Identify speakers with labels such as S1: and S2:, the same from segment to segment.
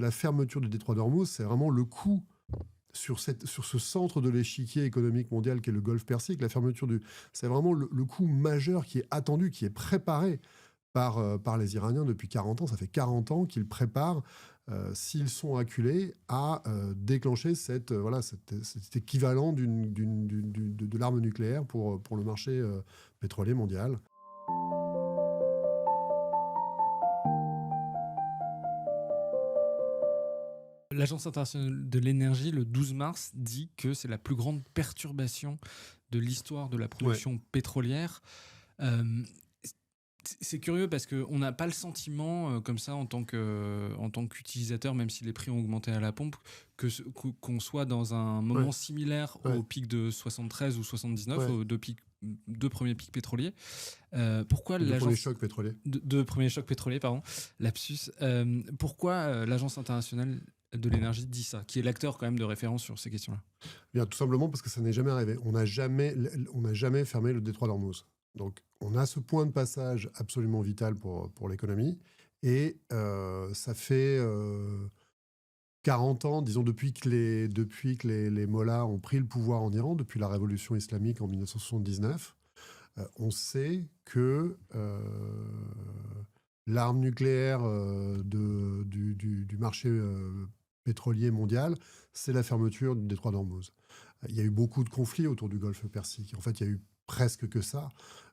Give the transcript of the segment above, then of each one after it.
S1: La fermeture du détroit d'Ormuz, c'est vraiment le coup sur ce centre de l'échiquier économique mondial qui est le Golfe Persique. C'est vraiment le coup majeur qui est attendu, qui est préparé par les Iraniens depuis 40 ans. Ça fait 40 ans qu'ils préparent, s'ils sont acculés, à déclencher cet équivalent de l'arme nucléaire pour le marché pétrolier mondial.
S2: L'Agence internationale de l'énergie, le 12 mars, dit que c'est la plus grande perturbation de l'histoire de la production pétrolière. C'est curieux parce qu'on n'a pas le sentiment, comme ça, en tant qu'utilisateur, même si les prix ont augmenté à la pompe, qu'on soit dans un moment similaire au pic de 73 ou 79, aux deux premiers pics pétroliers. Pourquoi
S1: Deux
S2: l'agence...
S1: premiers chocs pétroliers.
S2: Deux premiers chocs pétroliers, pardon, lapsus. Pourquoi l'Agence internationale de l'énergie dit ça, qui est l'acteur quand même de référence sur ces questions-là?
S1: Bien, tout simplement parce que ça n'est jamais arrivé. On n'a jamais fermé le détroit d'Ormuz. Donc, on a ce point de passage absolument vital pour l'économie. Et ça fait 40 ans, disons, depuis que les mollahs ont pris le pouvoir en Iran, depuis la révolution islamique en 1979, on sait que l'arme nucléaire du marché pétrolier mondial, c'est la fermeture du détroit d'Ormuz. Il y a eu beaucoup de conflits autour du Golfe Persique. En fait, il y a eu presque que ça.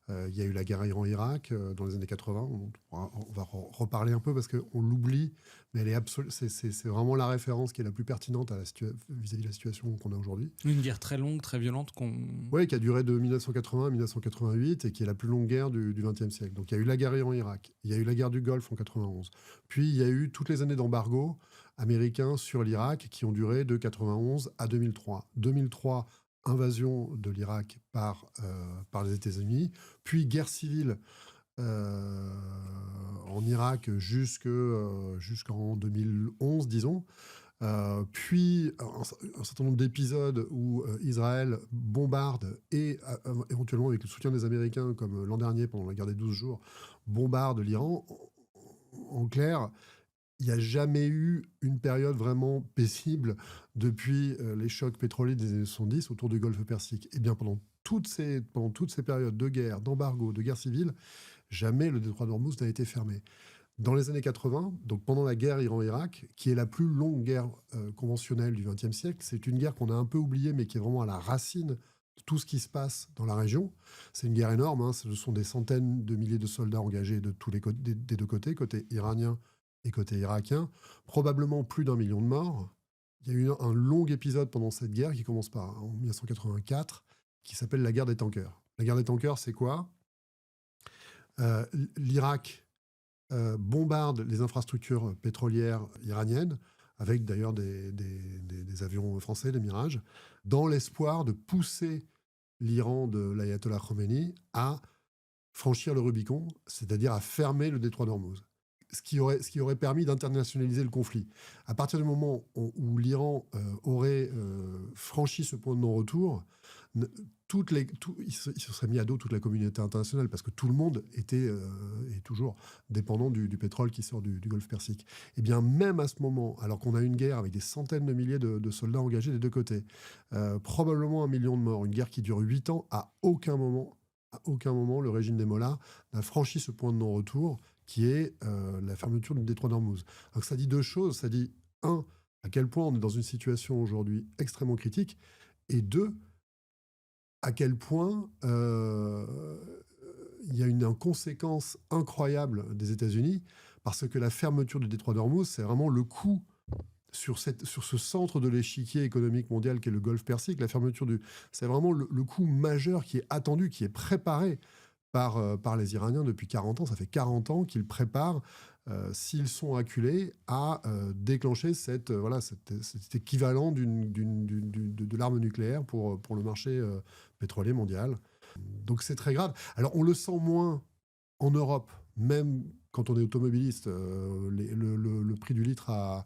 S1: Il y a eu la guerre Iran-Irak dans les années 80. On va reparler un peu parce qu'on l'oublie, mais c'est vraiment la référence qui est la plus pertinente vis-à-vis de la situation qu'on a aujourd'hui.
S2: Une guerre très longue, très violente.
S1: Oui, qui a duré de 1980 à 1988 et qui est la plus longue guerre du XXe siècle. Donc il y a eu la guerre Iran-Irak, il y a eu la guerre du Golfe en 91. Puis il y a eu toutes les années d'embargo américain sur l'Irak qui ont duré de 91 à 2003. 2003, invasion de l'Irak par les États-Unis, puis guerre civile en Irak jusqu'en 2011, disons. Puis un certain nombre d'épisodes où Israël bombarde et éventuellement avec le soutien des Américains, comme l'an dernier pendant la guerre des 12 jours, bombarde l'Iran. En clair, il n'y a jamais eu une période vraiment paisible depuis les chocs pétroliers des années 70 autour du Golfe Persique. Et bien pendant toutes ces périodes de guerre, d'embargo, de guerre civile, jamais le détroit d'Ormuz n'a été fermé. Dans les années 80, donc pendant la guerre Iran-Irak, qui est la plus longue guerre conventionnelle du XXe siècle, c'est une guerre qu'on a un peu oubliée, mais qui est vraiment à la racine de tout ce qui se passe dans la région. C'est une guerre énorme, hein, ce sont des centaines de milliers de soldats engagés des deux côtés, côté iranien et côté irakien, probablement plus d'1 million de morts. Il y a eu un long épisode pendant cette guerre qui commence en 1984, qui s'appelle la guerre des tankers. La guerre des tankers, c'est quoi ? L'Irak bombarde les infrastructures pétrolières iraniennes, avec d'ailleurs des avions français, des Mirage, dans l'espoir de pousser l'Iran de l'ayatollah Khomeini à franchir le Rubicon, c'est-à-dire à fermer le détroit d'Ormuz. Ce qui aurait permis d'internationaliser le conflit. À partir du moment où l'Iran aurait franchi ce point de non-retour, il se serait mis à dos toute la communauté internationale parce que tout le monde était et toujours dépendant du pétrole qui sort du Golfe Persique. Et bien même à ce moment, alors qu'on a une guerre avec des centaines de milliers de soldats engagés des deux côtés, probablement 1 million de morts, une guerre qui dure 8 ans, à aucun moment, le régime des mollahs n'a franchi ce point de non-retour qui est la fermeture du détroit d'Ormuz. Donc ça dit deux choses. Ça dit, un, à quel point on est dans une situation aujourd'hui extrêmement critique, et deux, à quel point il y a une conséquence incroyable des États-Unis, parce que la fermeture du détroit d'Ormuz, c'est vraiment le coup sur ce centre de l'échiquier économique mondial qui est le Golfe Persique. C'est vraiment le coup majeur qui est attendu, qui est préparé par les Iraniens depuis 40 ans. Ça fait 40 ans qu'ils préparent, s'ils sont acculés, à déclencher cet équivalent de l'arme nucléaire pour le marché pétrolier mondial. Donc c'est très grave. Alors on le sent moins en Europe, même quand on est automobiliste. Le prix du litre a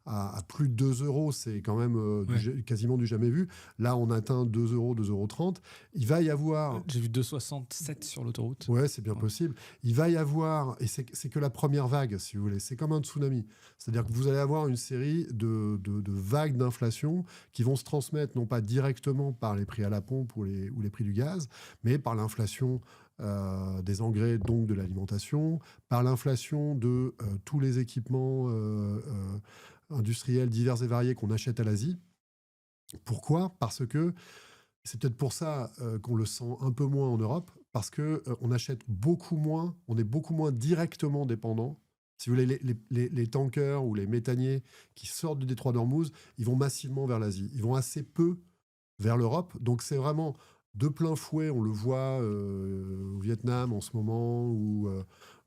S1: à plus de 2 euros, c'est quand même quasiment du jamais vu. Là, on atteint 2 euros, 2,30 €. Il va y avoir...
S2: J'ai vu 2,67 sur l'autoroute.
S1: Ouais, c'est bien possible. Il va y avoir, et c'est que la première vague, si vous voulez, c'est comme un tsunami. C'est-à-dire que vous allez avoir une série de vagues d'inflation qui vont se transmettre non pas directement par les prix à la pompe ou les prix du gaz, mais par l'inflation des engrais, donc de l'alimentation, par l'inflation de tous les équipements industriels divers et variés qu'on achète à l'Asie. Pourquoi ? Parce que c'est peut-être pour ça qu'on le sent un peu moins en Europe, parce qu'on achète beaucoup moins, on est beaucoup moins directement dépendant. Si vous voulez, les tankers ou les méthaniers qui sortent du détroit d'Ormuz, ils vont massivement vers l'Asie. Ils vont assez peu vers l'Europe. Donc c'est vraiment de plein fouet, on le voit au Vietnam en ce moment, ou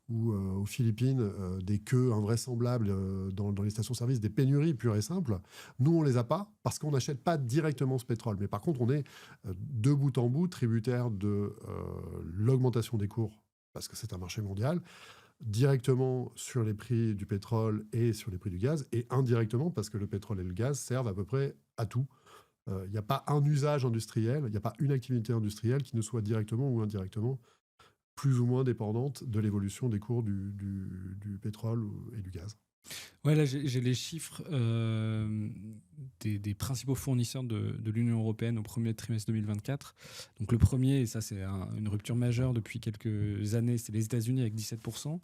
S1: aux Philippines, des queues invraisemblables dans les stations-service, des pénuries pures et simples. Nous, on les a pas parce qu'on n'achète pas directement ce pétrole. Mais par contre, on est de bout en bout tributaire de l'augmentation des cours, parce que c'est un marché mondial, directement sur les prix du pétrole et sur les prix du gaz, et indirectement parce que le pétrole et le gaz servent à peu près à tout. Il n'y a pas un usage industriel, il n'y a pas une activité industrielle qui ne soit directement ou indirectement plus ou moins dépendante de l'évolution des cours du pétrole et du gaz.
S2: Ouais, là, j'ai les chiffres des principaux fournisseurs de l'Union européenne au premier trimestre 2024. Donc le premier, et ça c'est une rupture majeure depuis quelques années, c'est les États-Unis avec 17%.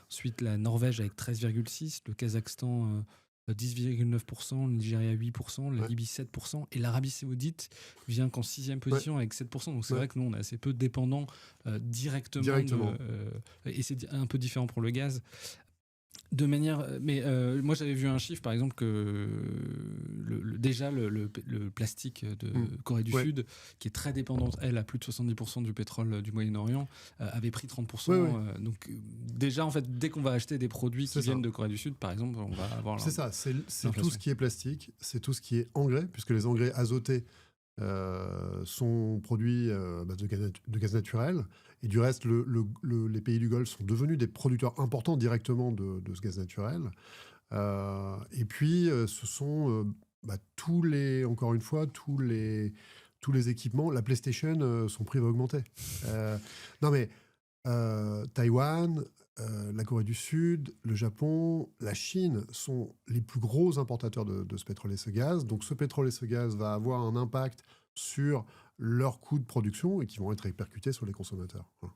S2: Ensuite, la Norvège avec 13,6%, le Kazakhstan 10,9%, le Nigeria 8%, la Libye 7%, et l'Arabie Saoudite vient qu'en 6e position avec 7%. Donc c'est vrai que nous, on est assez peu dépendants directement. Et c'est un peu différent pour le gaz. De manière, mais moi j'avais vu un chiffre par exemple que déjà le plastique de Corée du Sud, qui est très dépendante, elle, à plus de 70% du pétrole du Moyen-Orient, avait pris 30%. Donc déjà en fait, dès qu'on va acheter des produits qui viennent de Corée du Sud, par exemple, on va avoir...
S1: C'est ça, c'est tout ce qui est plastique, c'est tout ce qui est engrais, puisque les engrais azotés sont produits de gaz naturel. Et du reste, les pays du Golfe sont devenus des producteurs importants directement de ce gaz naturel. Et puis, ce sont encore une fois, tous les équipements. La PlayStation, son prix va augmenter. Non mais, Taïwan, la Corée du Sud, le Japon, la Chine sont les plus gros importateurs de ce pétrole et ce gaz. Donc ce pétrole et ce gaz va avoir un impact sur leurs coûts de production et qui vont être répercutés sur les consommateurs. Voilà.